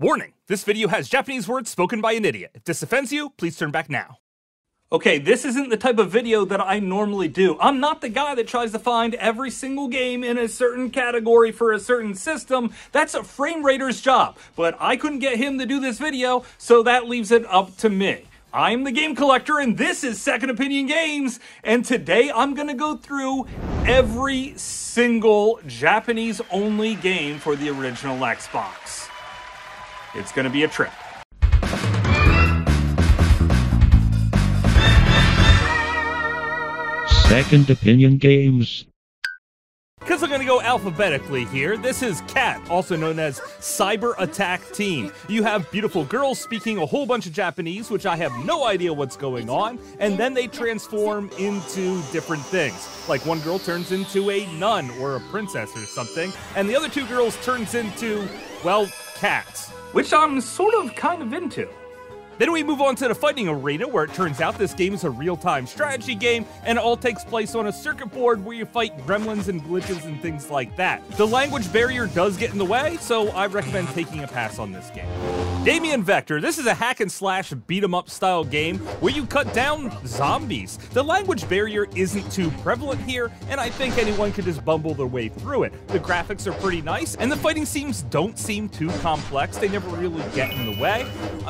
Warning, this video has Japanese words spoken by an idiot. If this offends you, please turn back now. Okay, this isn't the type of video that I normally do. I'm not the guy that tries to find every single game in a certain category for a certain system. That's a Frame Rater's job, but I couldn't get him to do this video, so that leaves it up to me. I'm the game collector, and this is Second Opinion Games, and today I'm gonna go through every single Japanese-only game for the original Xbox. It's gonna be a trip. Second Opinion Games. Because I'm going to go alphabetically here, this is C.A.T, also known as Cyber Attack Team. You have beautiful girls speaking a whole bunch of Japanese, which I have no idea what's going on, and then they transform into different things. Like one girl turns into a nun or a princess or something, and the other two girls turns into, well, cats, which I'm sort of kind of into. Then we move on to the fighting arena, where it turns out this game is a real-time strategy game, and it all takes place on a circuit board where you fight gremlins and glitches and things like that. The language barrier does get in the way, so I recommend taking a pass on this game. Damien Vector, this is a hack-and-slash beat-em-up style game where you cut down zombies. The language barrier isn't too prevalent here, and I think anyone can just bumble their way through it. The graphics are pretty nice, and the fighting scenes don't seem too complex. They never really get in the way.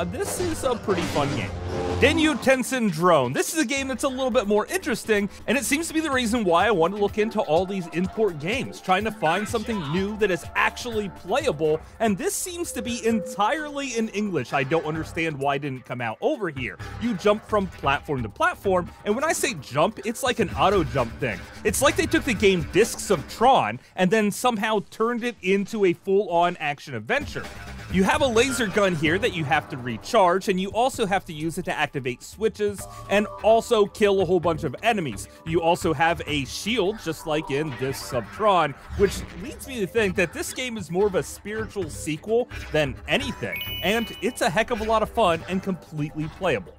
This is a pretty fun game. Denu Tensen Drone. This is a game that's a little bit more interesting, and it seems to be the reason why I want to look into all these import games, trying to find something new that is actually playable, and this seems to be entirely in English. I don't understand why it didn't come out over here. You jump from platform to platform, and when I say jump, it's like an auto jump thing. It's like they took the game Discs of Tron and then somehow turned it into a full-on action adventure. You have a laser gun here that you have to recharge, and you also have to use it to activate switches and also kill a whole bunch of enemies. You also have a shield, just like in Discs of Tron, which leads me to think that this game is more of a spiritual sequel than anything, and it's a heck of a lot of fun and completely playable.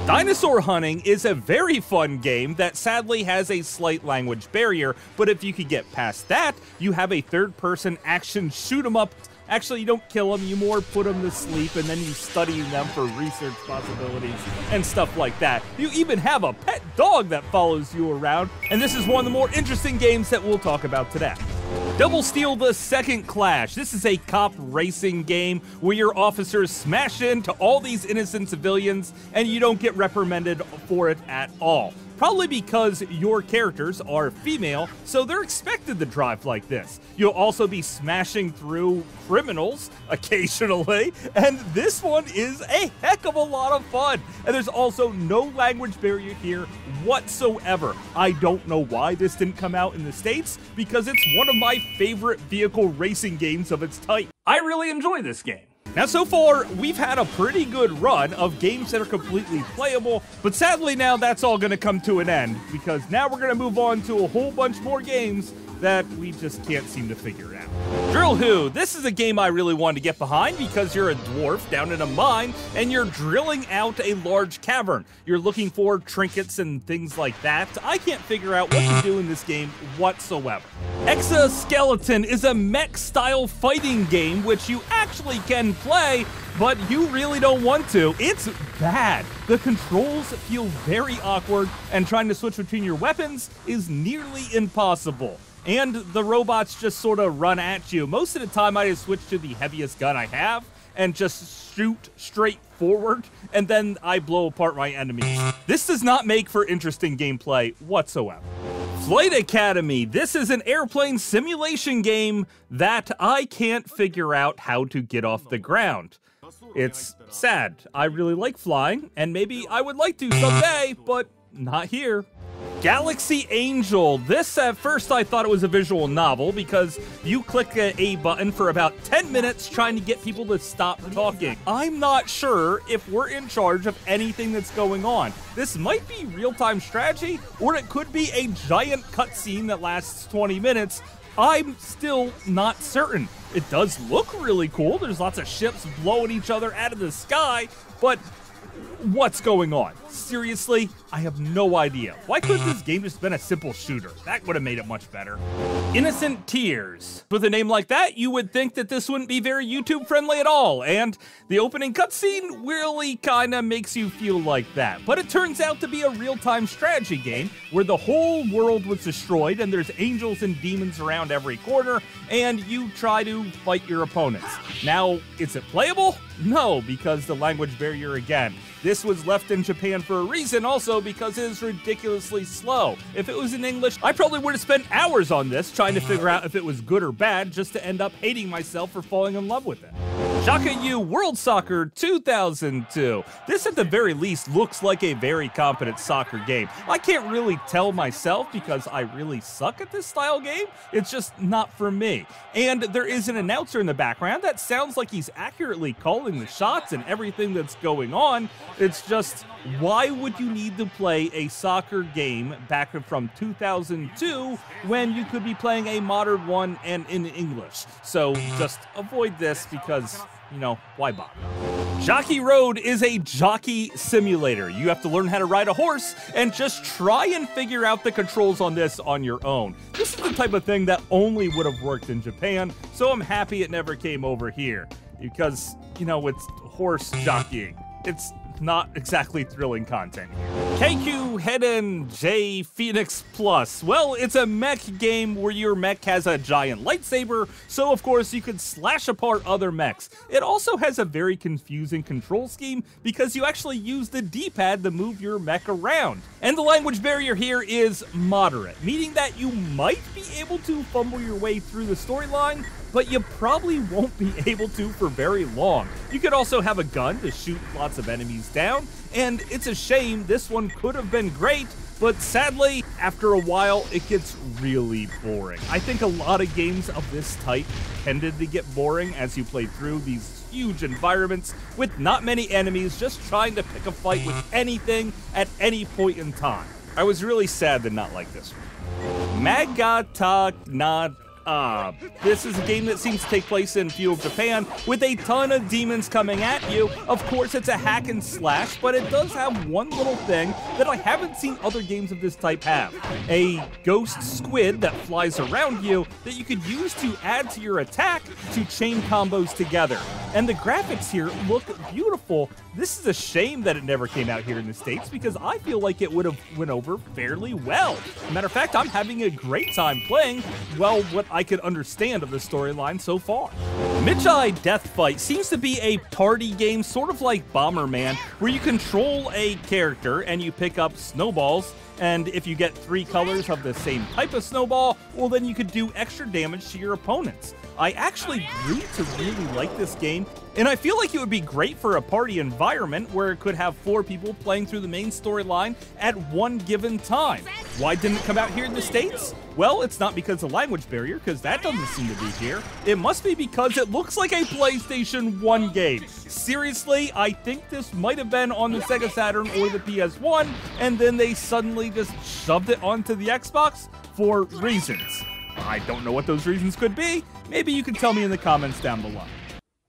Dinosaur Hunting is a very fun game that sadly has a slight language barrier, but if you could get past that, you have a third-person action shoot-'em-up. Actually, you don't kill them, you more put them to sleep, and then you study them for research possibilities and stuff like that. You even have a pet dog that follows you around, and this is one of the more interesting games that we'll talk about today. Double Steel the Second Clash. This is a cop racing game where your officers smash into all these innocent civilians, and you don't get reprimanded for it at all. Probably because your characters are female, so they're expected to drive like this. You'll also be smashing through criminals occasionally, and this one is a heck of a lot of fun. And there's also no language barrier here whatsoever. I don't know why this didn't come out in the States, because it's one of my favorite vehicle racing games of its type. I really enjoy this game. Now, so far, we've had a pretty good run of games that are completely playable, but sadly now that's all going to come to an end, because now we're going to move on to a whole bunch more games that we just can't seem to figure out. Drill Who. This is a game I really wanted to get behind because you're a dwarf down in a mine and you're drilling out a large cavern. You're looking for trinkets and things like that. I can't figure out what to do in this game whatsoever. Exoskeleton is a mech-style fighting game which you actually can play, but you really don't want to. It's bad. The controls feel very awkward, and trying to switch between your weapons is nearly impossible. And the robots just sort of run at you. Most of the time I just switch to the heaviest gun I have and just shoot straight forward, and then I blow apart my enemies. This does not make for interesting gameplay whatsoever. Flight Academy. This is an airplane simulation game that I can't figure out how to get off the ground. It's sad. I really like flying, and maybe I would like to someday, but not here. Galaxy Angel. This, at first, I thought it was a visual novel because you click a A button for about 10 minutes trying to get people to stop talking. I'm not sure if we're in charge of anything that's going on. This might be real-time strategy, or it could be a giant cutscene that lasts 20 minutes. I'm still not certain. It does look really cool. There's lots of ships blowing each other out of the sky, but What's going on? Seriously? I have no idea. Why couldn't this game just been a simple shooter? That would have made it much better. Innocent Tears. With a name like that, you would think that this wouldn't be very YouTube friendly at all, and the opening cutscene really kinda makes you feel like that. But it turns out to be a real-time strategy game where the whole world was destroyed and there's angels and demons around every corner, and you try to fight your opponents. Now, is it playable? No, because the language barrier again. This was left in Japan for a reason, also because it is ridiculously slow. If it was in English, I probably would have spent hours on this trying to figure out if it was good or bad, just to end up hating myself for falling in love with it. Jockey Road World Soccer 2002. This at the very least looks like a very competent soccer game. I can't really tell myself because I really suck at this style game. It's just not for me. And there is an announcer in the background that sounds like he's accurately calling the shots and everything that's going on. It's just, why would you need to play a soccer game back from 2002 when you could be playing a modern one and in English? So just avoid this because, you know, why bother? Jockey Road is a jockey simulator. You have to learn how to ride a horse and just try and figure out the controls on this on your own. This is the type of thing that only would have worked in Japan, so I'm happy it never came over here. Because, you know, it's horse jockeying. It's not exactly thrilling content. KQ Hedden J Phoenix Plus. Well, it's a mech game where your mech has a giant lightsaber, so of course you could slash apart other mechs. It also has a very confusing control scheme because you actually use the D-pad to move your mech around. And the language barrier here is moderate, meaning that you might be able to fumble your way through the storyline, but you probably won't be able to for very long. You could also have a gun to shoot lots of enemies down, and it's a shame this one could have been great, but sadly, after a while, it gets really boring. I think a lot of games of this type tended to get boring as you play through these huge environments with not many enemies, just trying to pick a fight with anything at any point in time. I was really sad to not like this one. Magat. This is a game that seems to take place in feudal Japan with a ton of demons coming at you. Of course, it's a hack and slash, but it does have one little thing that I haven't seen other games of this type have. A ghost squid that flies around you that you could use to add to your attack to chain combos together. And the graphics here look beautiful. This is a shame that it never came out here in the States because I feel like it would have went over fairly well. Matter of fact, I'm having a great time playing, well, what I could understand of the storyline so far. Mchi Death Fight seems to be a party game, sort of like Bomberman, where you control a character and you pick up snowballs, and if you get 3 colors of the same type of snowball, well then you could do extra damage to your opponents. I actually grew to really like this game, and I feel like it would be great for a party environment where it could have 4 people playing through the main storyline at one given time. Why didn't it come out here in the States? Well, it's not because of language barrier, because that doesn't seem to be here. It must be because it looks like a PlayStation 1 game. Seriously, I think this might have been on the Sega Saturn or the PS1, and then they suddenly just shoved it onto the Xbox for reasons. I don't know what those reasons could be. Maybe you can tell me in the comments down below.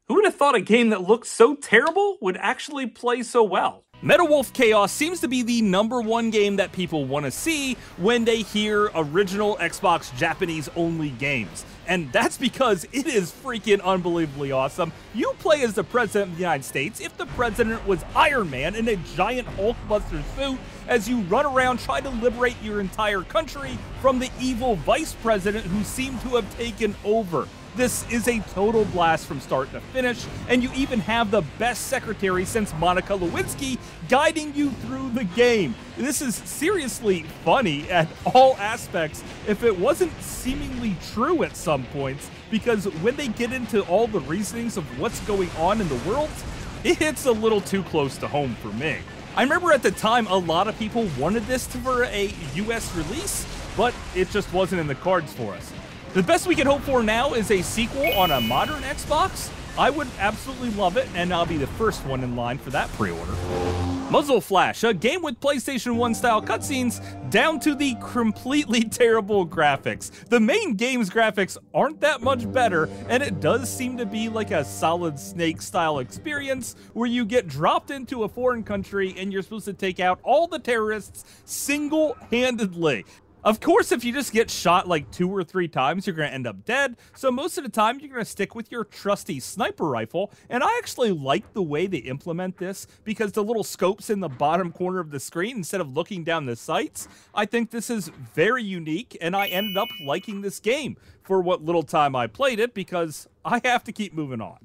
Who would have thought a game that looked so terrible would actually play so well? Metal Wolf Chaos seems to be the #1 game that people want to see when they hear original Xbox Japanese-only games. And that's because it is freaking unbelievably awesome. You play as the President of the United States if the President was Iron Man in a giant Hulkbuster suit as you run around trying to liberate your entire country from the evil Vice President who seemed to have taken over. This is a total blast from start to finish, and you even have the best secretary since Monica Lewinsky guiding you through the game. This is seriously funny at all aspects if it wasn't seemingly true at some points, because when they get into all the reasonings of what's going on in the world, it hits a little too close to home for me. I remember at the time a lot of people wanted this for a US release, but it just wasn't in the cards for us. The best we can hope for now is a sequel on a modern Xbox. I would absolutely love it, and I'll be the first one in line for that pre-order. Muzzle Flash, a game with PlayStation 1 style cutscenes down to the completely terrible graphics. The main game's graphics aren't that much better, and it does seem to be like a Solid Snake style experience where you get dropped into a foreign country and you're supposed to take out all the terrorists single-handedly. Of course, if you just get shot like 2 or 3 times, you're going to end up dead, so most of the time you're going to stick with your trusty sniper rifle, and I actually like the way they implement this because the little scopes in the bottom corner of the screen instead of looking down the sights, I think this is very unique, and I ended up liking this game for what little time I played it because I have to keep moving on.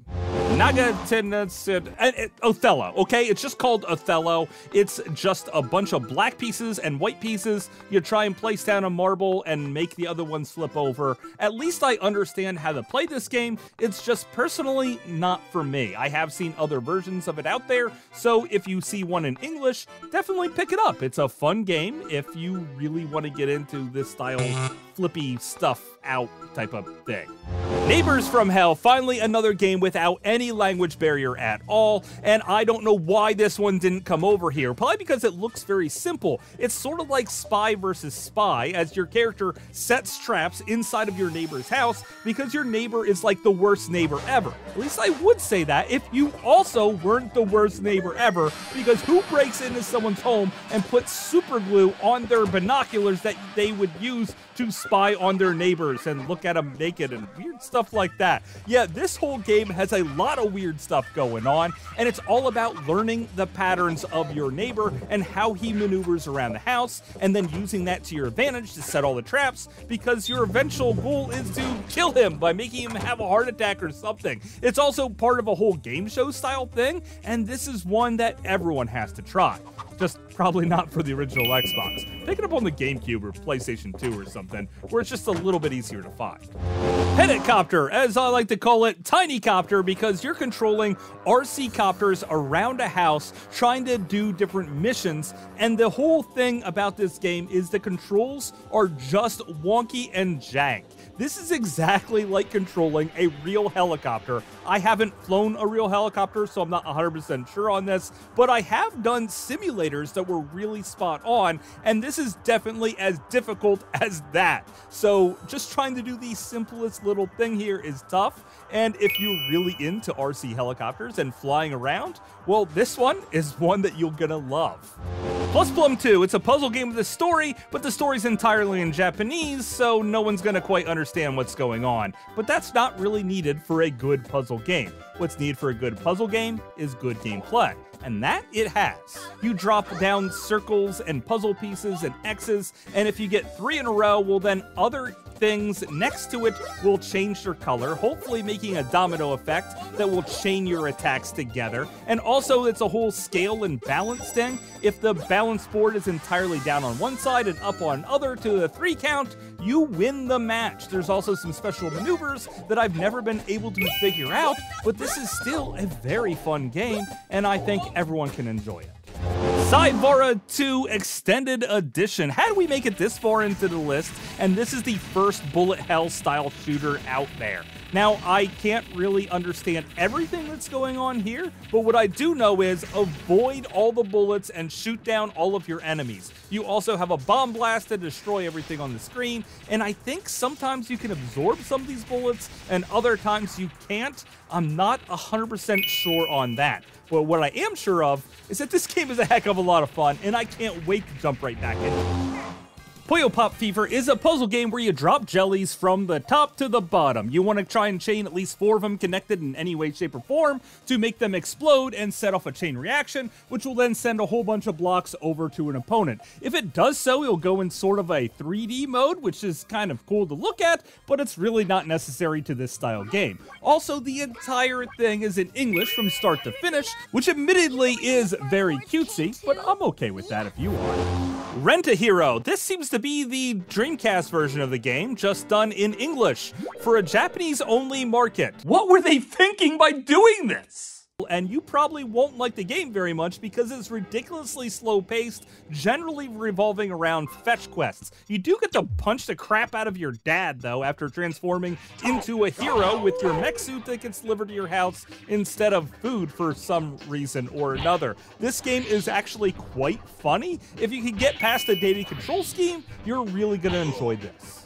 Othello, okay? It's just called Othello. It's just a bunch of black pieces and white pieces. You try and place down a marble and make the other ones flip over. At least I understand how to play this game. It's just personally not for me. I have seen other versions of it out there, so if you see one in English, definitely pick it up. It's a fun game if you really want to get into this style flippy stuff out type of thing. Neighbors from Hell, finally another game without any language barrier at all, and I don't know why this one didn't come over here, probably because it looks very simple. It's sort of like Spy versus Spy, as your character sets traps inside of your neighbor's house because your neighbor is like the worst neighbor ever. At least I would say that if you also weren't the worst neighbor ever, because who breaks into someone's home and puts super glue on their binoculars that they would use to spy on their neighbors and look at them naked and weird stuff like that. Yeah, this whole game has a lot of weird stuff going on, and it's all about learning the patterns of your neighbor and how he maneuvers around the house, and then using that to your advantage to set all the traps, because your eventual goal is to kill him by making him have a heart attack or something. It's also part of a whole game show style thing, and this is one that everyone has to try. Just probably not for the original Xbox. Pick it up on the GameCube or PlayStation 2 or something, where it's just a little bit easier to find. Piccopter, as I like to call it, Tiny Copter, because you're controlling RC copters around a house trying to do different missions, and the whole thing about this game is the controls are just wonky and jank. This is exactly like controlling a real helicopter. I haven't flown a real helicopter, so I'm not 100% sure on this, but I have done simulators that were really spot on, and this is definitely as difficult as that. So just trying to do the simplest little thing here is tough, and if you're really into RC helicopters and flying around, well, this one is one that you're gonna love. Plus Plum 2, it's a puzzle game with a story, but the story's entirely in Japanese, so no one's gonna quite understand what's going on. But that's not really needed for a good puzzle game. What's needed for a good puzzle game is good gameplay, and that it has. You drop down circles and puzzle pieces and X's, and if you get 3 in a row, well then other things next to it will change their color, hopefully making a domino effect that will chain your attacks together. And also, it's a whole scale and balance thing. If the balance board is entirely down on one side and up on other to the 3 count, you win the match. There's also some special maneuvers that I've never been able to figure out, but this is still a very fun game, and I think everyone can enjoy it. Sidevara 2 Extended Edition. How do we make it this far into the list? And this is the first bullet hell style shooter out there. Now, I can't really understand everything that's going on here, but what I do know is avoid all the bullets and shoot down all of your enemies. You also have a bomb blast to destroy everything on the screen, and I think sometimes you can absorb some of these bullets and other times you can't. I'm not 100% sure on that. But what I am sure of is that this game is a heck of a lot of fun, and I can't wait to jump right back into it. Puyo Pop Fever is a puzzle game where you drop jellies from the top to the bottom. You want to try and chain at least 4 of them connected in any way, shape, or form to make them explode and set off a chain reaction, which will then send a whole bunch of blocks over to an opponent. If it does so, it'll go in sort of a 3D mode, which is kind of cool to look at, but it's really not necessary to this style game. Also, the entire thing is in English from start to finish, which admittedly is very cutesy, but I'm okay with that if you are. Rent-A-Hero. This seems to be the Dreamcast version of the game, just done in English, for a Japanese-only market. What were they thinking by doing this? and you probably won't like the game very much because it's ridiculously slow-paced, generally revolving around fetch quests. You do get to punch the crap out of your dad, though, after transforming into a hero with your mech suit that gets delivered to your house instead of food for some reason or another. This game is actually quite funny. If you can get past the dated control scheme, you're really going to enjoy this.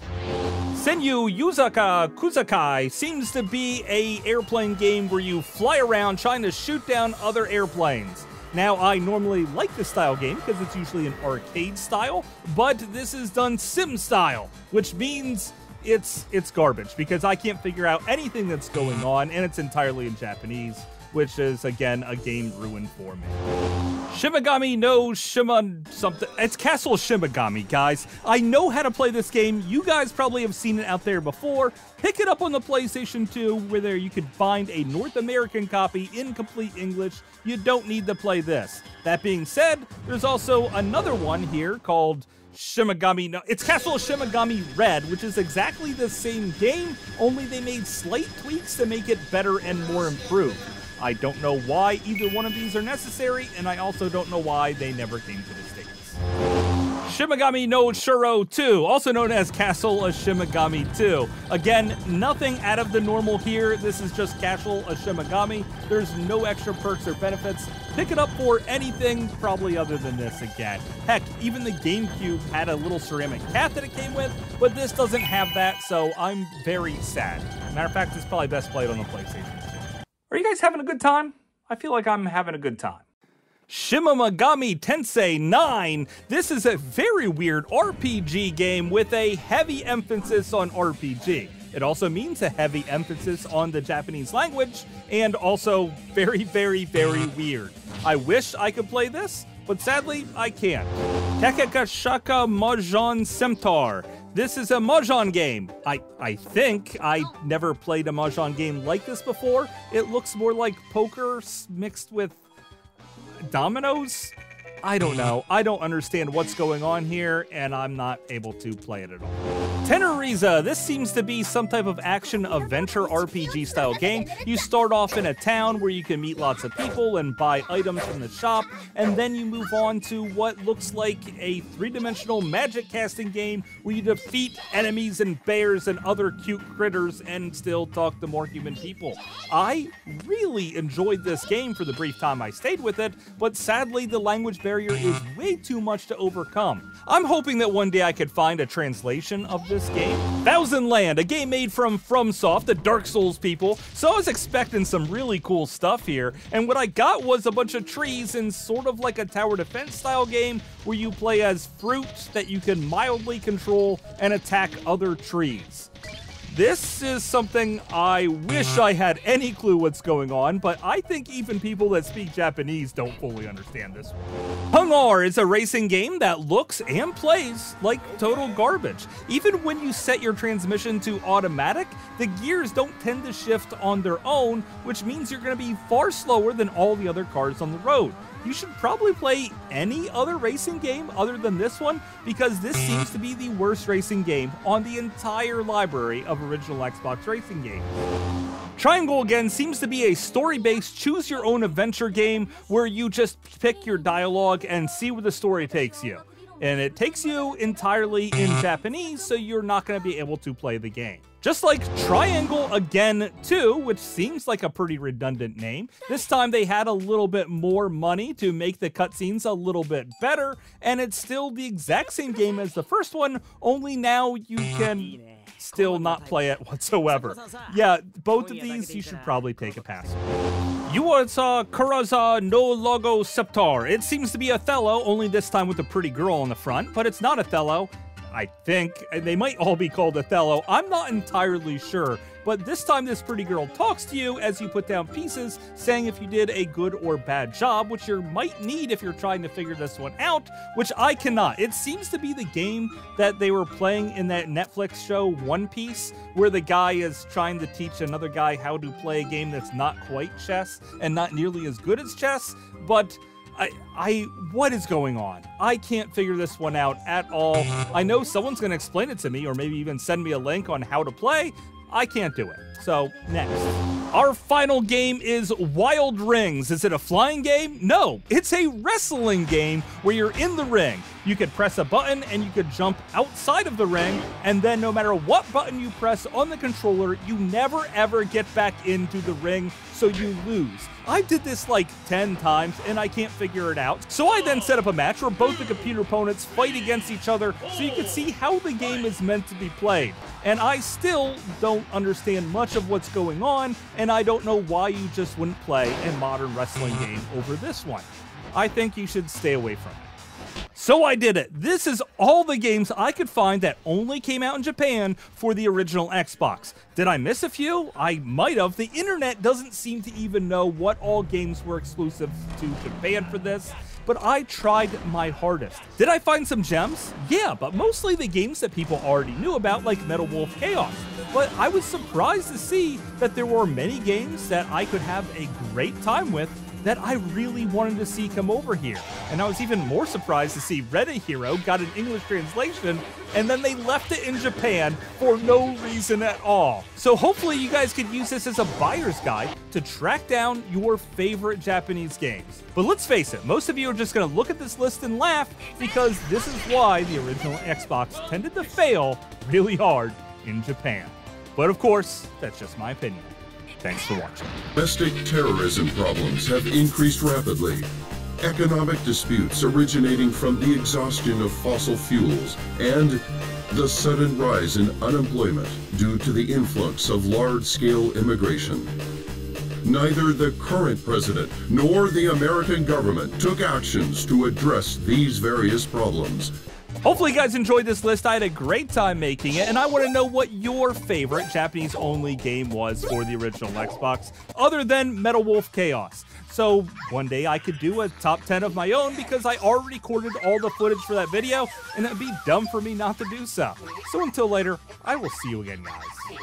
Suzuka Kusakai seems to be a airplane game where you fly around trying to shoot down other airplanes. Now, I normally like this style game because it's usually an arcade style, but this is done sim style, which means it's garbage because I can't figure out anything that's going on, and it's entirely in Japanese, which is, again, a game ruined for me. Shimakami no Shimma something. It's Castle Shimakami, guys. I know how to play this game. You guys probably have seen it out there before. Pick it up on the PlayStation 2, where there you could find a North American copy in complete English. You don't need to play this. That being said, there's also another one here called Shimakami. No, it's Castle Shimakami Red, which is exactly the same game, only they made slight tweaks to make it better and more improved. I don't know why either one of these are necessary, and I also don't know why they never came to the States. Shimakami no Shuro 2, also known as Castle of Shimakami 2. Again, nothing out of the normal here. This is just Castle of Shimakami. There's no extra perks or benefits. Pick it up for anything probably other than this again. Heck, even the GameCube had a little ceramic cat that it came with, but this doesn't have that, so I'm very sad. Matter of fact, it's probably best played on the PlayStation 2. Are you guys having a good time? I feel like I'm having a good time. Shimakami Tensei 9. This is a very weird RPG game with a heavy emphasis on RPG. It also means a heavy emphasis on the Japanese language, and also very, very, very weird. I wish I could play this, but sadly, I can't. Takakashaka Mahjong Centaur. This is a Mahjong game. I think I never played a Mahjong game like this before. It looks more like poker mixed with dominoes. I don't know. I don't understand what's going on here, and I'm not able to play it at all. Tenera. This seems to be some type of action-adventure RPG style game. You start off in a town where you can meet lots of people and buy items from the shop, and then you move on to what looks like a three-dimensional magic casting game where you defeat enemies and bears and other cute critters and still talk to more human people. I really enjoyed this game for the brief time I stayed with it, but sadly the language barrier is way too much to overcome. I'm hoping that one day I could find a translation of this game. Thousand Land, a game made from FromSoft, the Dark Souls people, so I was expecting some really cool stuff here, and what I got was a bunch of trees in sort of like a tower defense style game where you play as fruit that you can mildly control and attack other trees. This is something I wish I had any clue what's going on, but I think even people that speak Japanese don't fully understand this one. Hungar is a racing game that looks and plays like total garbage. Even when you set your transmission to automatic, the gears don't tend to shift on their own, which means you're going to be far slower than all the other cars on the road. You should probably play any other racing game other than this one, because this seems to be the worst racing game on the entire library of original Xbox racing games. Triangle, again, seems to be a story-based choose-your-own-adventure game where you just pick your dialogue and see where the story takes you. And it takes you entirely in Japanese, so you're not going to be able to play the game. Just like Triangle Again 2, which seems like a pretty redundant name, this time they had a little bit more money to make the cutscenes a little bit better, and it's still the exact same game as the first one, only now you can still not play it whatsoever. Yeah, both of these you should probably take a pass. Yuasa Kuraza no Logo Septar. It seems to be Othello, only this time with a pretty girl on the front, but it's not Othello. I think. They might all be called Athow. I'm not entirely sure, but this time this pretty girl talks to you as you put down pieces, saying if you did a good or bad job, which you might need if you're trying to figure this one out, which I cannot. It seems to be the game that they were playing in that Netflix show One Piece, where the guy is trying to teach another guy how to play a game that's not quite chess and not nearly as good as chess, but what is going on? I can't figure this one out at all. I know someone's going to explain it to me or maybe even send me a link on how to play. I can't do it. So, next. Our final game is Wild Rings. Is it a flying game? No, it's a wrestling game where you're in the ring. You could press a button and you could jump outside of the ring, and then no matter what button you press on the controller, you never ever get back into the ring, so you lose. I did this like 10 times and I can't figure it out. So I then set up a match where both the computer opponents fight against each other so you can see how the game is meant to be played. And I still don't understand much of what's going on, and I don't know why you just wouldn't play a modern wrestling game over this one. I think you should stay away from it. So I did it. This is all the games I could find that only came out in Japan for the original Xbox. Did I miss a few? I might have. The internet doesn't seem to even know what all games were exclusive to Japan for this, but I tried my hardest. Did I find some gems? Yeah, but mostly the games that people already knew about, like Metal Wolf Chaos. But I was surprised to see that there were many games that I could have a great time with that I really wanted to see come over here. And I was even more surprised to see Reda Hero got an English translation, and then they left it in Japan for no reason at all. So hopefully you guys could use this as a buyer's guide to track down your favorite Japanese games. But let's face it, most of you are just gonna look at this list and laugh, because this is why the original Xbox tended to fail really hard in Japan. But of course, that's just my opinion. Thanks for watching. Domestic terrorism problems have increased rapidly. Economic disputes originating from the exhaustion of fossil fuels and the sudden rise in unemployment due to the influx of large-scale immigration. Neither the current president nor the American government took actions to address these various problems. Hopefully you guys enjoyed this list. I had a great time making it, and I want to know what your favorite Japanese-only game was for the original Xbox, other than Metal Wolf Chaos. So one day I could do a top 10 of my own, because I already recorded all the footage for that video, and it would be dumb for me not to do so. So until later, I will see you again, guys.